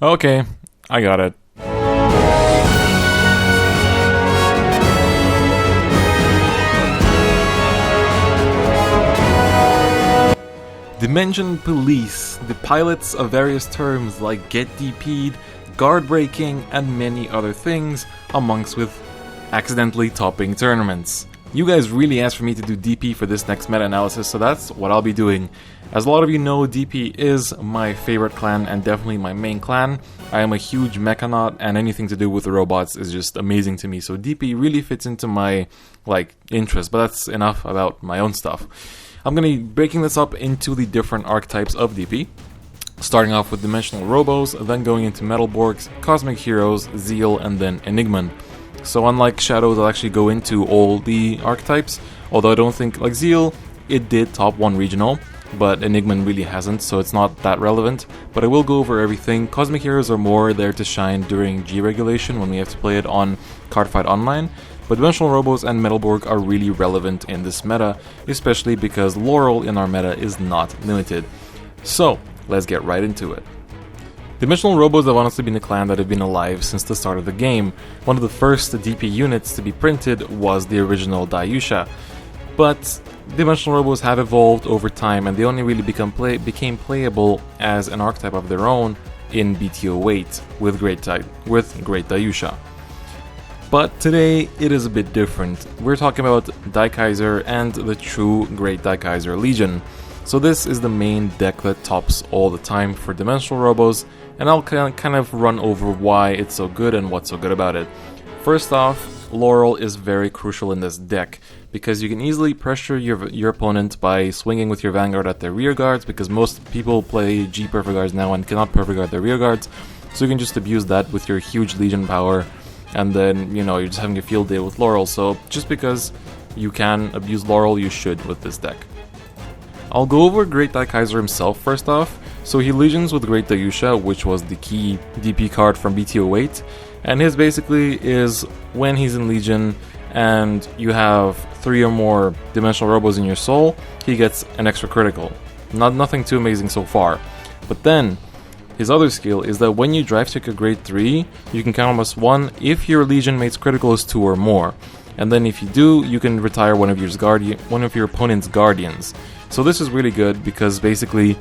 Okay, I got it. Dimension Police, the pilots of various terms like Get DP'd, Guard Breaking, and many other things, amongst with accidentally topping tournaments. You guys really asked for me to do DP for this next meta-analysis, so that's what I'll be doing. As a lot of you know, DP is my favorite clan and definitely my main clan. I am a huge mechanaut and anything to do with the robots is just amazing to me, so DP really fits into my, interest, but that's enough about my own stuff. I'm going to be breaking this up into the different archetypes of DP, starting off with Dimensional Robos, then going into Metalborgs, Cosmic Heroes, Zeile, and then Enigma. So unlike Shadows, I'll actually go into all the archetypes, although I don't think, like Zeile, it did top 1 regional, but Enigma really hasn't, so it's not that relevant. But I will go over everything. Cosmic Heroes are more there to shine during G-regulation when we have to play it on Cardfight Online, but Dimensional Robos and Metalborg are really relevant in this meta, especially because Laurel in our meta is not limited. So, let's get right into it. Dimensional Robos have honestly been a clan that have been alive since the start of the game. One of the first DP units to be printed was the original Dayusha, but Dimensional Robos have evolved over time and they only really became playable as an archetype of their own in BT08 with Great Dayusha. But today it is a bit different. We're talking about Daikaiser and the true Great Daikaiser Legion. So this is the main deck that tops all the time for Dimensional Robos, and I'll kind of run over why it's so good and what's so good about it. First off, Laurel is very crucial in this deck, because you can easily pressure your opponent by swinging with your Vanguard at their rear guards, because most people play G Perfect Guards now and cannot Perfect Guard their rear guards, so you can just abuse that with your huge Legion power, and then, you're just having a field day with Laurel, so just because you can abuse Laurel, you should with this deck. I'll go over Great Daikaiser himself first off. So he legions with Great Dayusha, which was the key DP card from BT08, and his basically is when he's in Legion and you have 3 or more Dimensional Robos in your soul, he gets an extra critical. Nothing too amazing so far. But then, his other skill is that when you drive check a grade 3, you can count almost 1 if your Legion mate's critical is 2 or more. And then if you do, you can retire one of your opponent's Guardians. So this is really good because basically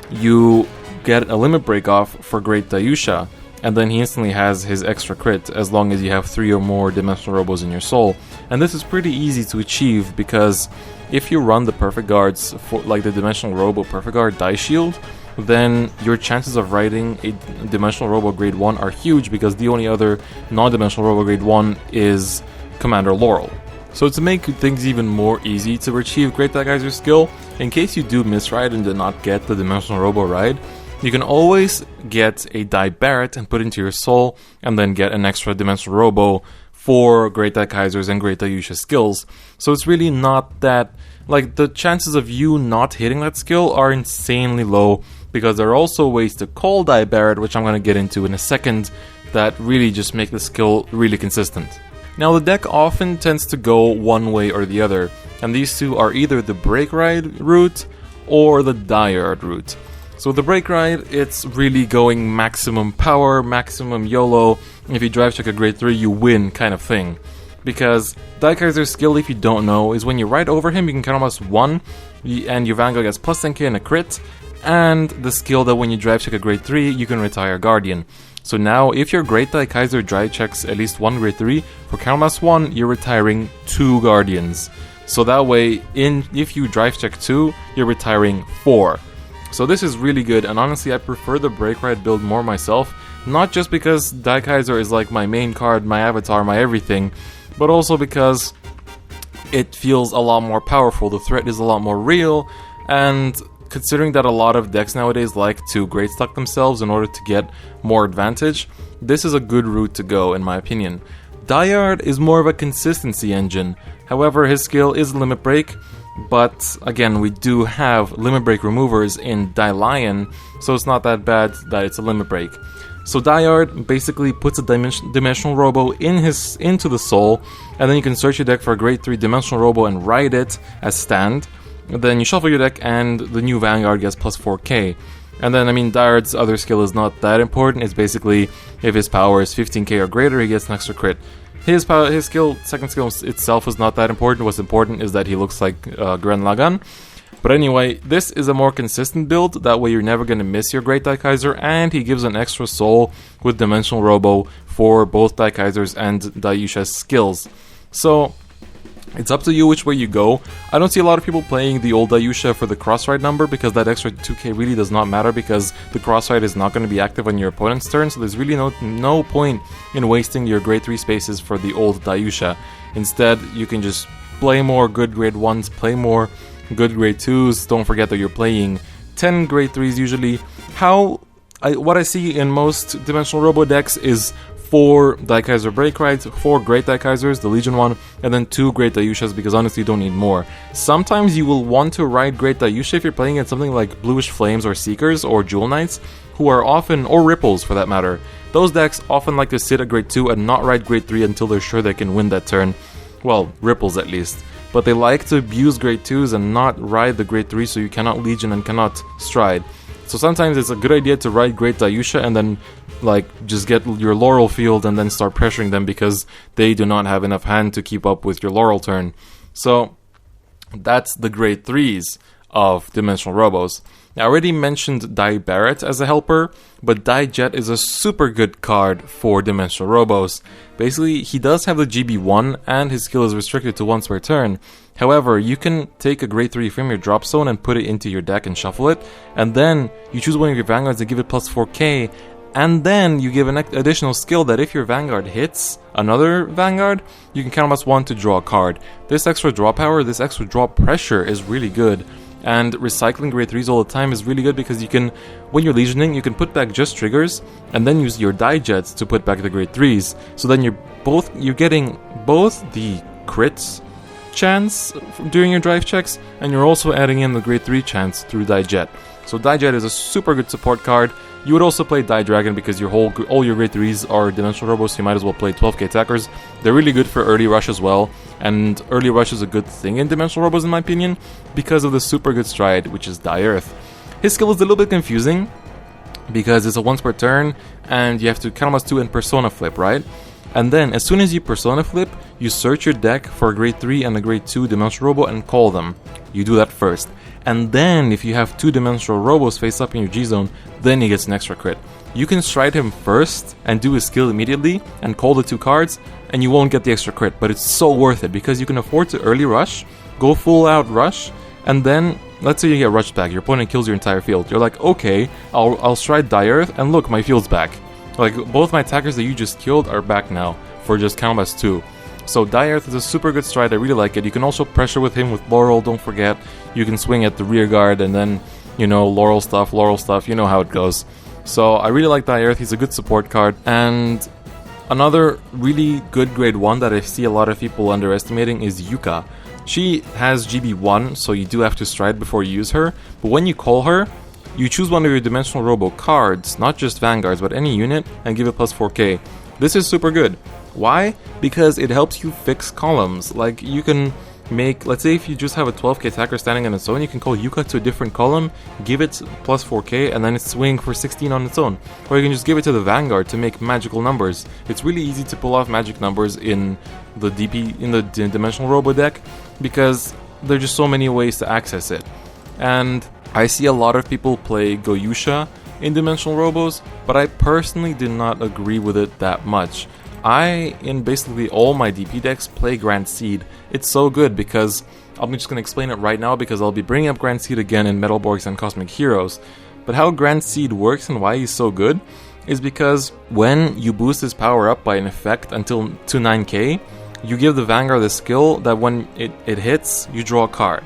you get a limit break off for Great Dayusha, and then he instantly has his extra crit as long as you have 3 or more Dimensional Robos in your soul. And this is pretty easy to achieve because if you run the Perfect Guards for like the Dimensional Robo Perfect Guard Die Shield, then your chances of riding a Dimensional Robo Grade 1 are huge because the only other non-Dimensional Robo Grade 1 is Commander Laurel. So to make things even more easy to achieve Great Daikaiser's skill, in case you do misride and do not get the Dimensional Robo ride, you can always get a Die Barret and put into your soul, and then get an extra Dimensional Robo for Great Daikaiser's and Great Dayusha skills. So it's really not that, the chances of you not hitting that skill are insanely low, because there are also ways to call Die Barret, which I'm going to get into in a second, that really just make the skill really consistent. Now the deck often tends to go one way or the other, and these two are either the Break Ride route or the Diehard route. So the Break Ride, it's really going maximum power, maximum YOLO, if you drive check a grade 3 you win kind of thing. Because Daikaiser's skill, if you don't know, is when you ride over him you can count almost 1, and your Vanguard gets plus 10k and a crit, and the skill that when you drive check a grade 3 you can retire Guardian. So now, if your Great Daikaiser drive checks at least 1 grade 3, for count plus 1, you're retiring 2 Guardians. So that way, if you drive check 2, you're retiring 4. So this is really good, and honestly, I prefer the Break Ride build more myself, not just because Daikaiser is like my main card, my avatar, my everything, but also because it feels a lot more powerful, the threat is a lot more real, and considering that a lot of decks nowadays like to great stack themselves in order to get more advantage, this is a good route to go in my opinion. Diehard is more of a consistency engine, however his skill is Limit Break, but again we do have Limit Break removers in Lion, so it's not that bad that it's a Limit Break. So Diehard basically puts a Dimensional Robo into the soul, and then you can search your deck for a grade 3 Dimensional Robo and ride it as stand. Then you shuffle your deck and the new Vanguard gets plus 4k. And then, I mean, Daired's other skill is not that important. It's basically, if his power is 15k or greater, he gets an extra crit. His second skill itself is not that important. What's important is that he looks like Gurren Lagann. But anyway, this is a more consistent build. That way you're never going to miss your Great Daikaiser, and he gives an extra soul with Dimensional Robo for both Daikaiser's and Daiyusha's skills. So, it's up to you which way you go. I don't see a lot of people playing the old Daiyusha for the cross-ride number, because that extra 2k really does not matter, because the cross-ride is not going to be active on your opponent's turn, so there's really no point in wasting your grade 3 spaces for the old Daiyusha. Instead, you can just play more good grade 1s, play more good grade 2s. Don't forget that you're playing 10 grade 3s usually. What I see in most Dimensional Robo decks is 4 Daikaiser Break Rides, 4 Great Daikaisers, the Legion one, and then 2 Great Daiyushas, because honestly you don't need more. Sometimes you will want to ride Great Daiyusha if you're playing at something like Bluish Flames or Seekers or Jewel Knights, who are often, or Ripples for that matter. Those decks often like to sit at grade 2 and not ride grade 3 until they're sure they can win that turn. Well, Ripples at least. But they like to abuse grade 2s and not ride the grade 3, so you cannot Legion and cannot Stride. So sometimes it's a good idea to ride Great Daiyusha and then just get your Laurel field and then start pressuring them, because they do not have enough hand to keep up with your Laurel turn. So that's the grade 3s of Dimensional Robos. Now, I already mentioned Dai Barrett as a helper, but Dai Jet is a super good card for Dimensional Robos. Basically, he does have the GB1, and his skill is restricted to once per turn. However, you can take a grade 3 from your drop zone and put it into your deck and shuffle it, and then you choose one of your Vanguards and give it plus 4k, and then you give an additional skill that if your Vanguard hits another Vanguard, you can count +1 to draw a card. This extra draw power, this extra draw pressure is really good. And recycling grade 3s all the time is really good, because you can, when you're Legioning, you can put back just triggers and then use your Dai Jets to put back the grade 3s. So then you're getting both the crits chance during your drive checks, and you're also adding in the grade 3 chance through Dai Jet. So Dai Jet is a super good support card. You would also play Dai Dragon, because all your grade 3s are Dimensional Robos, so you might as well play 12k attackers. They're really good for early rush as well, and early rush is a good thing in Dimensional Robos in my opinion, because of the super good stride, which is Dai Earth. His skill is a little bit confusing, because it's a once per turn, and you have to count +2 and Persona Flip, right? And then, as soon as you Persona Flip, you search your deck for a grade 3 and a grade 2 Dimensional Robo and call them. You do that first. And then, if you have 2 Dimensional Robos face up in your G-Zone, then he gets an extra crit. You can stride him first and do his skill immediately and call the 2 cards, and you won't get the extra crit, but it's so worth it, because you can afford to early rush, go full out rush, and then, let's say you get rushed back, your opponent kills your entire field. You're like, okay, I'll stride Dai Earth, and look, my field's back. Like, both my attackers that you just killed are back now, for just count +2. So Dai Earth is a super good stride, I really like it. You can also pressure with him with Laurel, don't forget. You can swing at the rear guard, and then, Laurel stuff, you know how it goes. So I really like Dai Earth, he's a good support card. And another really good grade 1 that I see a lot of people underestimating is Yuka. She has GB1, so you do have to stride before you use her, but when you call her, you choose one of your Dimensional Robo cards, not just Vanguards, but any unit, and give it +4k. This is super good. Why? Because it helps you fix columns. Like, you can make, let's say if you just have a 12k attacker standing on its own, you can call Yuka to a different column, give it +4k, and then it's swing for 16 on its own. Or you can just give it to the Vanguard to make magical numbers. It's really easy to pull off magic numbers in the Dimensional Robo deck, because there are just so many ways to access it. And I see a lot of people play Goyusha in Dimensional Robos, but I personally do not agree with it that much. In basically all my DP decks, play Grand Seed. It's so good, because I'm just going to explain it right now, because I'll be bringing up Grand Seed again in Metalborgs and Cosmic Heroes. But how Grand Seed works and why he's so good is because when you boost his power up by an effect until to 9k, you give the Vanguard the skill that when it hits, you draw a card.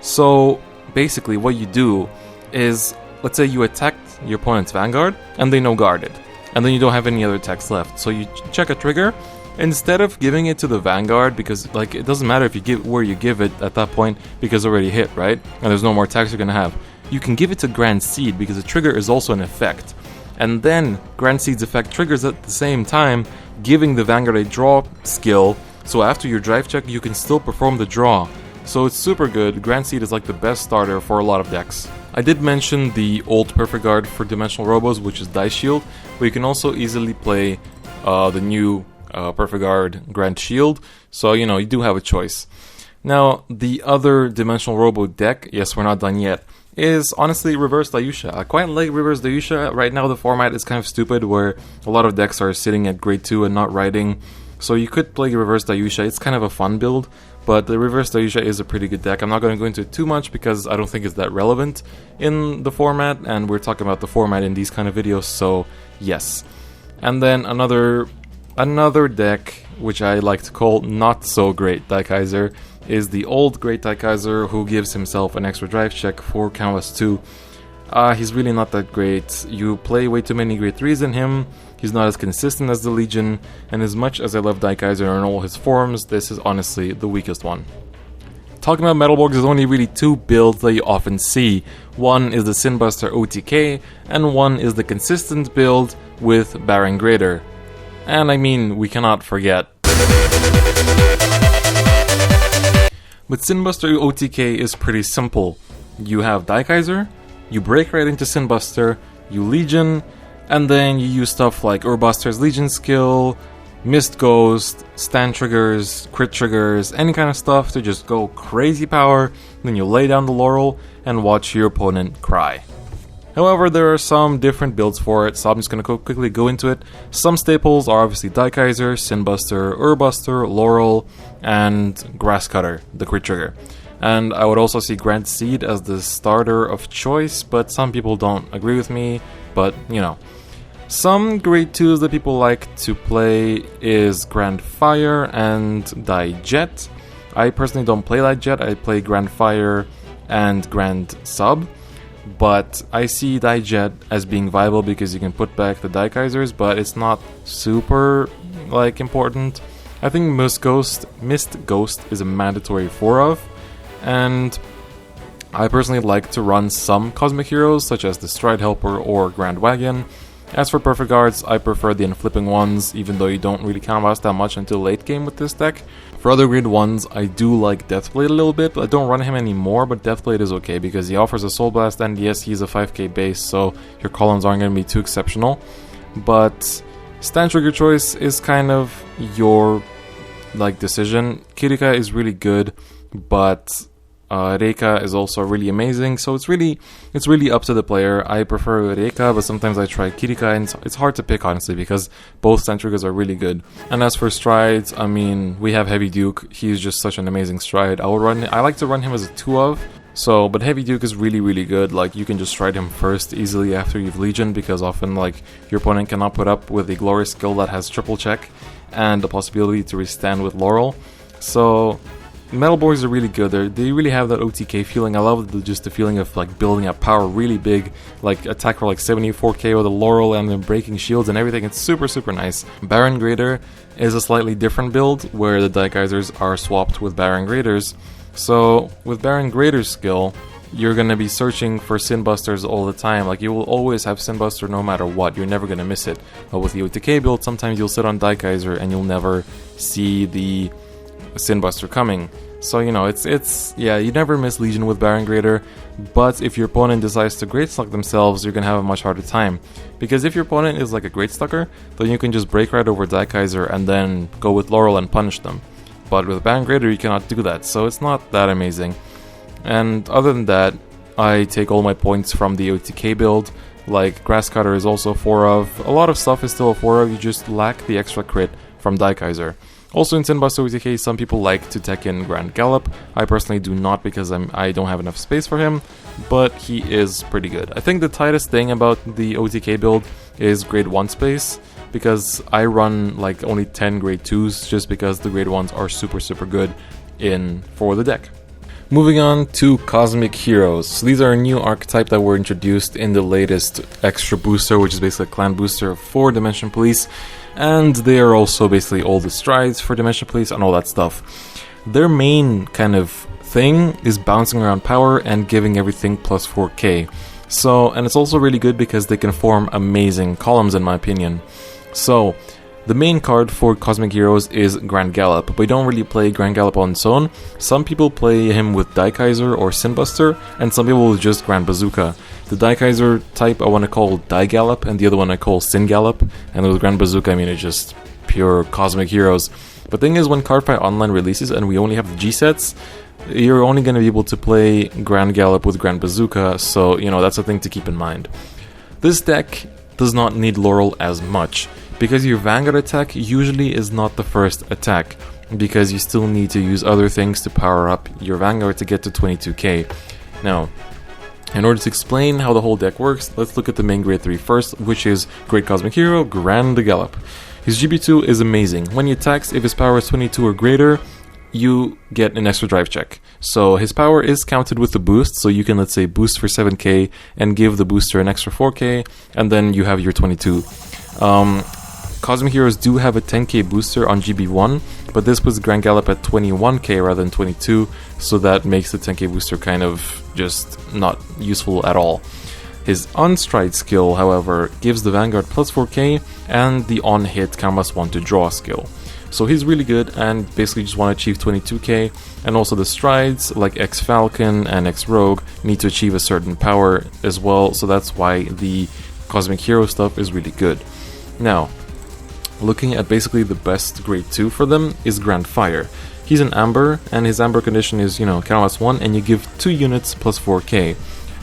So basically what you do is, let's say you attacked your opponent's Vanguard and they no guarded, and then you don't have any other attacks left. So you check a trigger, instead of giving it to the Vanguard, because it doesn't matter if you give where you give it at that point, because it already hit, right? And there's no more attacks you're gonna have. You can give it to Grand Seed, because the trigger is also an effect. And then Grand Seed's effect triggers at the same time, giving the Vanguard a draw skill, so after your drive check you can still perform the draw. So it's super good. Grand Seed is like the best starter for a lot of decks. I did mention the old Perfect Guard for Dimensional Robos, which is Dice Shield, but you can also easily play the new Perfect Guard Grand Shield, so you know, you do have a choice. Now, the other Dimensional Robo deck, yes, we're not done yet, is honestly Reverse Dayusha. I quite like Reverse Dayusha. Right now the format is kind of stupid where a lot of decks are sitting at grade 2 and not riding, so you could play Reverse Dayusha. It's kind of a fun build, but the Reverse Dayusha is a pretty good deck. I'm not going to go into it too much because I don't think it's that relevant in the format, and we're talking about the format in these kind of videos, so yes. And then another deck, which I like to call Not So Great Daikaiser, is the old Great Daikaiser who gives himself an extra drive check for Canvas 2. He's really not that great. You play way too many grade 3s in him, he's not as consistent as the Legion, and as much as I love Daikaiser in all his forms, this is honestly the weakest one. Talking about Metalborgs, there's only really two builds that you often see. One is the Sinbuster OTK, and one is the consistent build with Barun Grader. And I mean, we cannot forget. But Sinbuster OTK is pretty simple. You have Daikaiser, you break right into Sinbuster, you Legion, and then you use stuff like Urbuster's Legion skill, Mist Ghost, stand triggers, crit triggers, any kind of stuff to just go crazy power, then you lay down the laurel and watch your opponent cry. However, there are some different builds for it, so I'm just going to quickly go into it. Some staples are obviously Daikaiser, Sinbuster, Urbuster, Laurel, and Grasscutter, the crit trigger. And I would also see Grand Seed as the starter of choice, but some people don't agree with me, but you know. Some grade 2s that people like to play is Grand Fire and Daijet. I personally don't play Daijet, I play Grand Fire and Grand Sub. But I see Daijet as being viable because you can put back the Daikaisers, but it's not super like important. I think Mist Ghost is a mandatory 4-of, and I personally like to run some Cosmic Heroes such as the Stride Helper or Grand Wagon. As for Perfect Guards, I prefer the Unflipping ones, even though you don't really canvas that much until late game with this deck. For other grade 1s, I do like Deathblade a little bit, but I don't run him anymore, but Deathblade is okay because he offers a Soul Blast, and yes, he's a 5k base, so your columns aren't going to be too exceptional. But stand trigger choice is kind of your like decision. Kirika is really good, but Reika is also really amazing, so it's really up to the player. I prefer Reika, but sometimes I try Kirika, and it's hard to pick honestly because both stand triggers are really good. And as for strides, I mean, we have Heavy Duke. He's just such an amazing stride. I like to run him as a 2-of. So, but Heavy Duke is really good. Like, you can just stride him first easily after you've Legion, because often like your opponent cannot put up with a Glorious skill that has triple check and the possibility to withstand with Laurel. So Metalborgs are really good. They really have that OTK feeling. I love just the feeling of like building up power really big, like attack for like 74k with a Laurel and then breaking shields and everything. It's super nice. Barun Grader is a slightly different build where the Daikaisers are swapped with Barun Graders. So with Barun Grader's skill, you're going to be searching for Sinbusters all the time. Like, you will always have Sinbuster no matter what. You're never going to miss it. But with the OTK build, sometimes you'll sit on Daikaiser and you'll never see the Sinbuster coming. So, you know, yeah, you never miss Legion with Barun Grader, but if your opponent decides to Great Stuck themselves, you're gonna have a much harder time. Because if your opponent is like a Great Stucker, then you can just break right over Daikaiser and then go with Laurel and punish them. But with Barun Grader, you cannot do that, so it's not that amazing. And other than that, I take all my points from the OTK build. Like, Grasscutter is also 4-of. A lot of stuff is still a 4-of, you just lack the extra crit from Daikaiser. Also in Sinbuster OTK, some people like to tech in Grand Gallop. I personally do not because I don't have enough space for him, but he is pretty good. I think the tightest thing about the OTK build is grade 1 space, because I run like only 10 grade 2s just because the grade 1s are super good for the deck. Moving on to Cosmic Heroes. So these are a new archetype that were introduced in the latest extra booster, which is basically a clan booster for Dimension Police. And they are also basically all the strides for Dimension Police and all that stuff. Their main kind of thing is bouncing around power and giving everything plus 4k. So, and it's also really good because they can form amazing columns in my opinion. So, The main card for Cosmic Heroes is Grand Gallop, but we don't really play Grand Gallop on its own. Some people play him with Daikaiser or Sinbuster, and some people with just Grand Bazooka. The Daikaiser type I want to call Die Gallop, and the other one I call Sin Gallop, and with Grand Bazooka I mean it's just pure Cosmic Heroes. But the thing is, when Cardfight Online releases and we only have the G sets, you're only going to be able to play Grand Gallop with Grand Bazooka, so that's a thing to keep in mind. This deck does not need Laurel as much, because your Vanguard attack usually is not the first attack, because you still need to use other things to power up your Vanguard to get to 22k. Now, in order to explain how the whole deck works, let's look at the main grade 3 first, which is Great Cosmic Hero, Grand Gallop. His GB2 is amazing. When he attacks, if his power is 22 or greater, you get an extra drive check. So his power is counted with the boost, so you can, let's say, boost for 7k and give the booster an extra 4k, and then you have your 22. Cosmic Heroes do have a 10k booster on GB1, but this puts Grand Gallop at 21k rather than 22, so that makes the 10k booster kind of just not useful at all. His on-stride skill, however, gives the Vanguard plus 4k and the on-hit +1 to draw skill. So he's really good and basically just want to achieve 22k, and also the strides like X-Falcon and X-Rogue need to achieve a certain power as well, so that's why the Cosmic Hero stuff is really good. Now, looking at basically the best grade 2 for them is Grand Fire. He's an Amber, and his Amber condition is, +1, and you give 2 units plus 4k.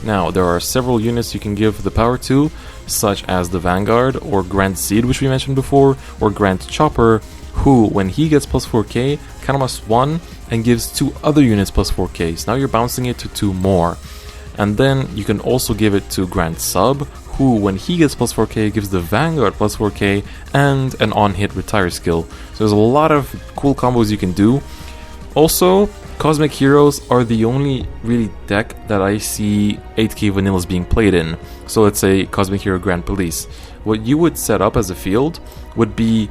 Now, there are several units you can give the power to, such as the Vanguard, or Grand Seed, which we mentioned before, or Grand Chopper, who, when he gets plus 4k, +1, and gives 2 other units plus 4k. So now you're bouncing it to 2 more. And then you can also give it to Grand Sub, who, when he gets plus 4k, gives the Vanguard plus 4k and an on-hit retire skill. So there's a lot of cool combos you can do. Also, Cosmic Heroes are the only really deck that I see 8k vanillas being played in. So let's say Cosmic Hero Grand Police. What you would set up as a field would be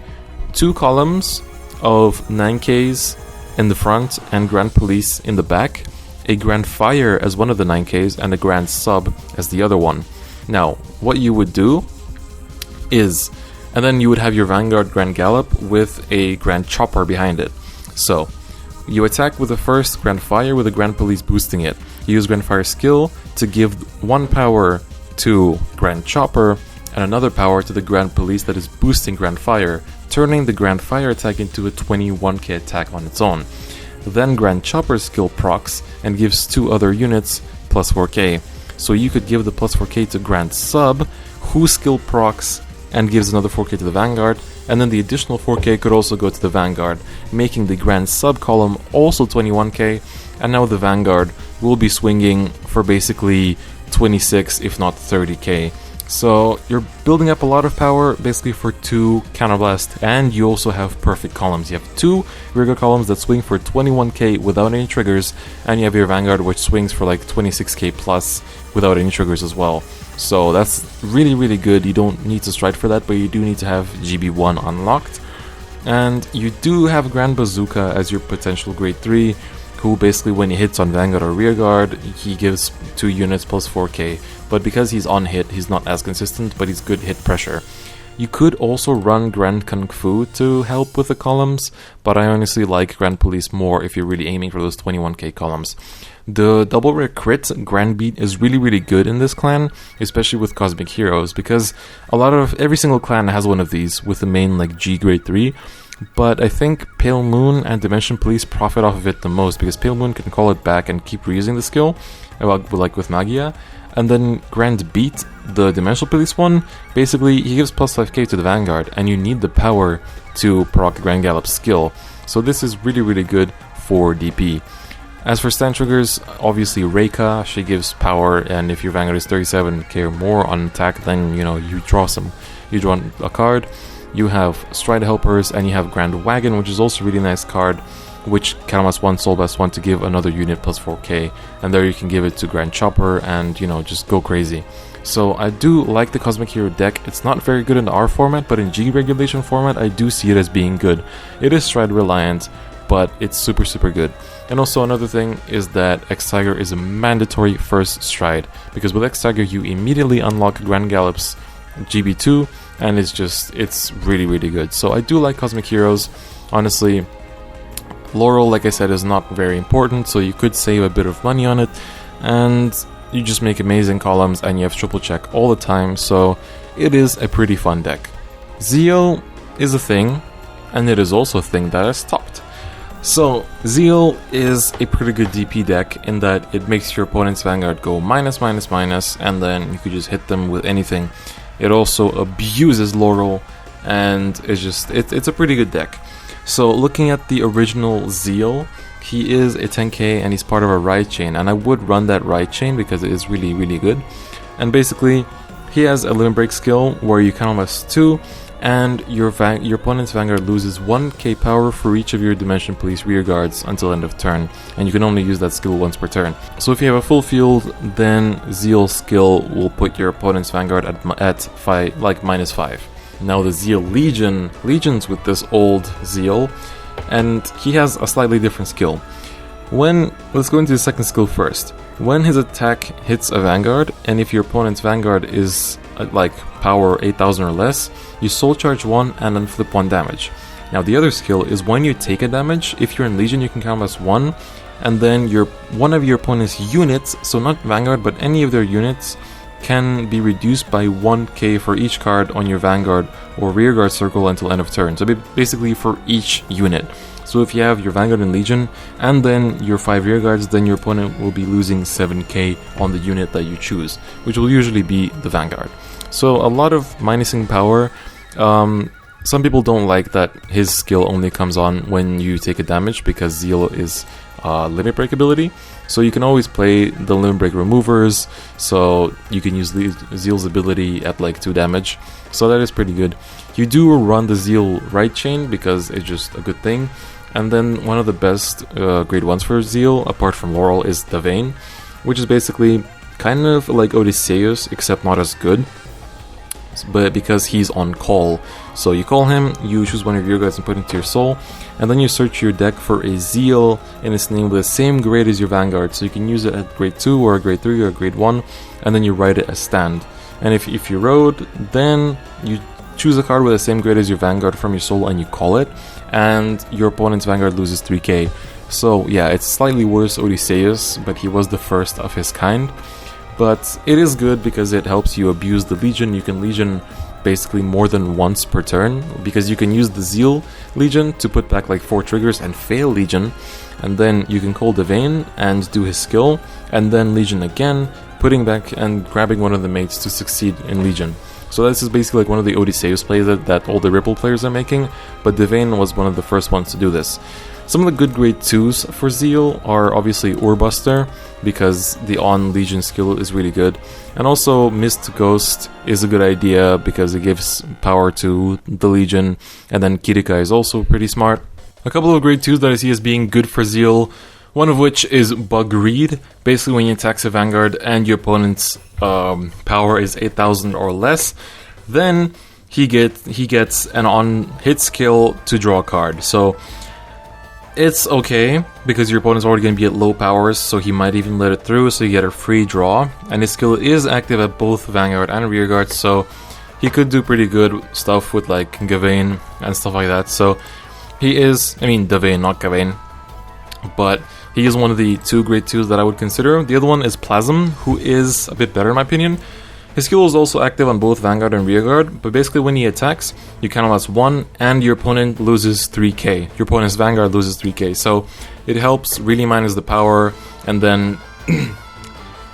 2 columns of 9ks in the front and Grand Police in the back, a Grand Fire as one of the 9ks, and a Grand Sub as the other one. Now, what you would do is, and then you would have your Vanguard Grand Gallop with a Grand Chopper behind it. So, you attack with the first Grand Fire with a Grand Police boosting it. You use Grand Fire skill to give 1 power to Grand Chopper and another power to the Grand Police that is boosting Grand Fire, turning the Grand Fire attack into a 21k attack on its own. Then Grand Chopper's skill procs and gives 2 other units plus 4k. So you could give the plus 4k to Grand Sub, whose skill procs and gives another 4k to the Vanguard, and then the additional 4k could also go to the Vanguard, making the Grand Sub column also 21k, and now the Vanguard will be swinging for basically 26 if not 30k. So you're building up a lot of power basically for 2 Counterblast, and you also have perfect columns. You have 2 Rigor columns that swing for 21k without any triggers, and you have your Vanguard which swings for like 26k plus without any triggers as well. So that's really, really good. You don't need to stride for that, but you do need to have GB1 unlocked. And you do have Grand Bazooka as your potential grade 3, who basically when he hits on Vanguard or Rearguard, he gives 2 units plus 4k. But because he's on hit, he's not as consistent, but he's good hit pressure. You could also run Grand Kung Fu to help with the columns, but I honestly like Grand Police more if you're really aiming for those 21k columns. The double rare crit Grand Beat is really, really good in this clan, especially with Cosmic Heroes, because every single clan has one of these with the main like G grade 3. But I think Pale Moon and Dimension Police profit off of it the most, because Pale Moon can call it back and keep reusing the skill, like with Magia. And then Grand Beat, the Dimensional Police one, basically he gives plus 5k to the Vanguard, and you need the power to proc Grand Gallop's skill. So this is really, really good for DP. As for stand triggers, obviously Reika, she gives power, and if your Vanguard is 37k or more on attack, then you draw a card. You have Stride Helpers, and you have Grand Wagon, which is also a really nice card, which counts 1 Soul Blast 1 to give another unit plus 4k, and there you can give it to Grand Chopper and just go crazy. So I do like the Cosmic Hero deck. It's not very good in the R format, but in G regulation format I do see it as being good. It is stride reliant, but it's super, super good. And also another thing is that X-Tiger is a mandatory first stride, because with X-Tiger you immediately unlock Grand Gallop's GB2, and it's really, really good. So I do like Cosmic Heroes. Honestly, Laurel, like I said, is not very important, so you could save a bit of money on it, and you just make amazing columns, and you have triple check all the time, so it is a pretty fun deck. Zeile is a thing, and it is also a thing that is stopped. So, Zeile is a pretty good DP deck in that it makes your opponent's Vanguard go minus, minus, minus, and then you could just hit them with anything. It also abuses Laurel, and it's a pretty good deck. So, looking at the original Zeile, he is a 10k and he's part of a ride chain, and I would run that ride chain because it is really, really good. And basically, he has a limit break skill where you can almost 2, and your opponent's Vanguard loses 1k power for each of your Dimension Police rear guards until end of turn, and you can only use that skill once per turn. So if you have a full field, then Zeile's skill will put your opponent's Vanguard at -5. Now the Zeile Legions with this old Zeile, and he has a slightly different skill. Let's go into the second skill first. When his attack hits a Vanguard, and if your opponent's Vanguard is like power 8000 or less, you soul charge 1 and then flip 1 damage. Now the other skill is when you take a damage, if you're in Legion you can count as 1, and then one of your opponent's units, so not Vanguard but any of their units, can be reduced by 1k for each card on your Vanguard or rearguard circle until end of turn. So basically for each unit. So if you have your Vanguard and Legion and then your 5 rearguards, then your opponent will be losing 7k on the unit that you choose, which will usually be the Vanguard. So a lot of minusing power. Some people don't like that his skill only comes on when you take a damage because Zeile is limit break ability. So you can always play the limit break removers, so you can use Zeile's ability at like 2 damage. So that is pretty good. You do run the Zeile right chain because it's just a good thing. And then one of the best grade 1s for Zeile, apart from Laurel, is Davane, which is basically kind of like Odysseus, except not as good. But because he's on call, so you call him, you choose one of your guys and put it into your soul, and then you search your deck for a Zeile in its name with the same grade as your Vanguard, so you can use it at grade 2 or a grade 3 or a grade 1, and then you write it as stand. And if you rode, then you choose a card with the same grade as your Vanguard from your soul and you call it, and your opponent's Vanguard loses 3k. So yeah, it's slightly worse Odysseus, but he was the first of his kind. But it is good because it helps you abuse the Legion. You can Legion basically more than once per turn, because you can use the Zeile Legion to put back like 4 triggers and fail Legion, and then you can call Davane and do his skill, and then Legion again, putting back and grabbing one of the mates to succeed in Legion. So this is basically like one of the Odysseus plays that all the Ripple players are making, but Davane was one of the first ones to do this. Some of the good grade 2s for Zeile are obviously Urbuster, because the on Legion skill is really good, and also Mist Ghost is a good idea because it gives power to the Legion, and then Kirika is also pretty smart. A couple of grade 2s that I see as being good for Zeile, one of which is Bug Read. Basically when you attack a Vanguard and your opponent's power is 8000 or less, then he gets an on hit skill to draw a card. So it's okay, because your opponent's already going to be at low powers, so he might even let it through, so you get a free draw. And his skill is active at both Vanguard and Rearguard, so he could do pretty good stuff with like Gavane and stuff like that. So he is, Davane, not Gavane, but he is one of the 2 grade 2s that I would consider. The other one is Plasm, who is a bit better in my opinion. His skill is also active on both Vanguard and Rearguard, but basically when he attacks, you count as 1 and your opponent loses 3k. Your opponent's Vanguard loses 3k, so it helps really minus the power, and then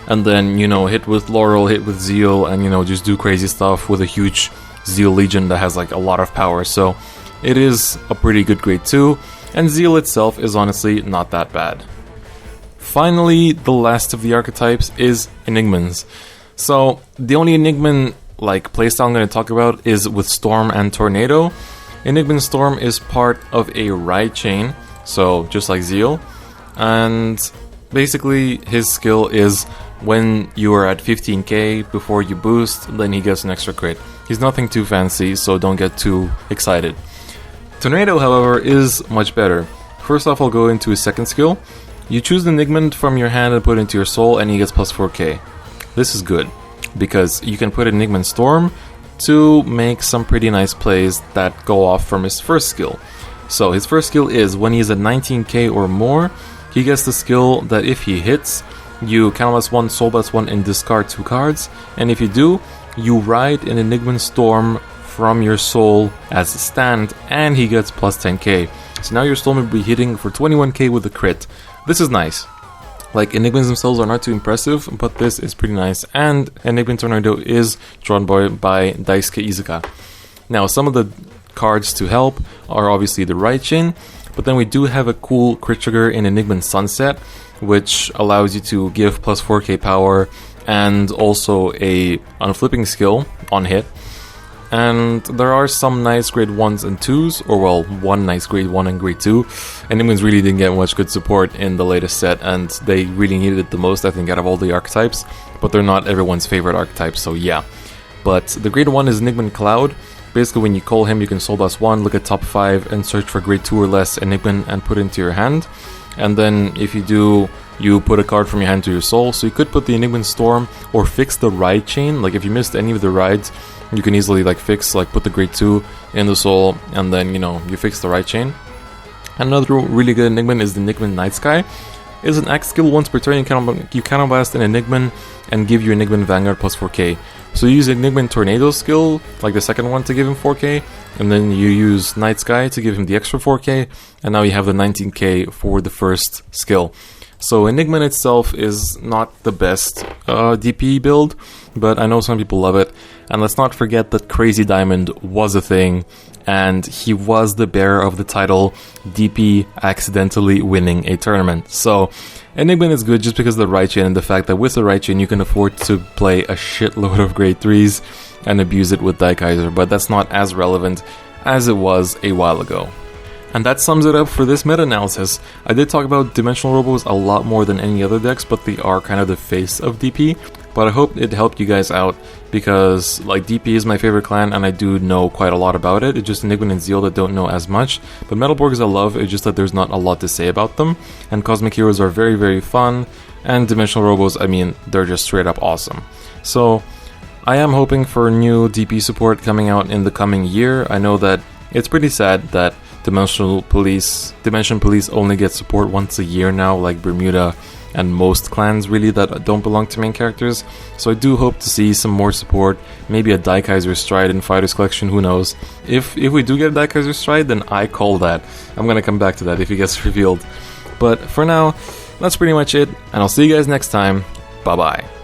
hit with Laurel, hit with Zeile, and just do crazy stuff with a huge Zeile Legion that has like a lot of power. So it is a pretty good grade 2, and Zeile itself is honestly not that bad. Finally, the last of the archetypes is Enigmas. So the only Enigman playstyle I'm going to talk about is with Storm and Tornado. Enigman Storm is part of a ride chain, so just like Zeile, and basically his skill is when you are at 15k before you boost, then he gets an extra crit. He's nothing too fancy, so don't get too excited. Tornado, however, is much better. First off, I'll go into his second skill. You choose the Enigman from your hand and put it into your soul, and he gets plus 4k. This is good, because you can put Enigman Storm, to make some pretty nice plays that go off from his first skill. So his first skill is when he's at 19k or more, he gets the skill that if he hits, you counterblast 1, soul blast 1 and discard 2 cards, and if you do, you ride an Enigma Storm from your soul as a stand, and he gets plus 10k. So now your Storm will be hitting for 21k with a crit. This is nice. Like, Enigmas themselves are not too impressive, but this is pretty nice, and Enigma Tornado is drawn by Daisuke Izuka. Now, some of the cards to help are obviously the right chain, but then we do have a cool crit trigger in Enigma Sunset, which allows you to give plus 4k power and also a unflipping skill on hit. And there are some nice grade 1s and 2s, or well, one nice grade 1 and grade 2. Enigmas really didn't get much good support in the latest set, and they really needed it the most, I think, out of all the archetypes, but they're not everyone's favorite archetypes, so yeah. But the grade 1 is Nippon Cloud. Basically, when you call him, you can soul blast 1, look at top 5, and search for grade 2 or less Enigma and put it into your hand. And then if you do, you put a card from your hand to your soul. So you could put the Enigma Storm or fix the ride chain. Like if you missed any of the rides, you can easily like fix, like put the grade 2 in the soul, and then, you know, you fix the ride chain. Another really good Enigma is the Enigma Night Sky. It's an axe skill once per turn. You counterblast an Enigma and give your Enigma Vanguard plus 4k. So you use Enigma Tornado skill, like the second one, to give him 4k, and then you use Night Sky to give him the extra 4k, and now you have the 19k for the first skill. So Enigma itself is not the best DP build, but I know some people love it. And let's not forget that Crazy Diamond was a thing, and he was the bearer of the title DP accidentally winning a tournament. So Enigma is good just because of the right chain and the fact that with the right chain you can afford to play a shitload of grade 3s and abuse it with Daikaiser, but that's not as relevant as it was a while ago. And that sums it up for this meta-analysis. I did talk about Dimensional Robos a lot more than any other decks, but they are kind of the face of DP. But I hope it helped you guys out, because like DP is my favorite clan and I do know quite a lot about it. It's just Enigma and Zeile that don't know as much. But Metalborgs I love, it's just that there's not a lot to say about them. And Cosmic Heroes are very, very fun. And Dimensional Robos, I mean, they're just straight up awesome. So I am hoping for new DP support coming out in the coming year. I know that it's pretty sad that Dimension Police only get support once a year now, like Bermuda and most clans really that don't belong to main characters. So I do hope to see some more support, maybe a Daikaiser Stride in Fighters Collection, who knows. If we do get a Daikaiser Stride, then I call that. I'm gonna come back to that if it gets revealed. But for now, that's pretty much it, and I'll see you guys next time. Bye bye.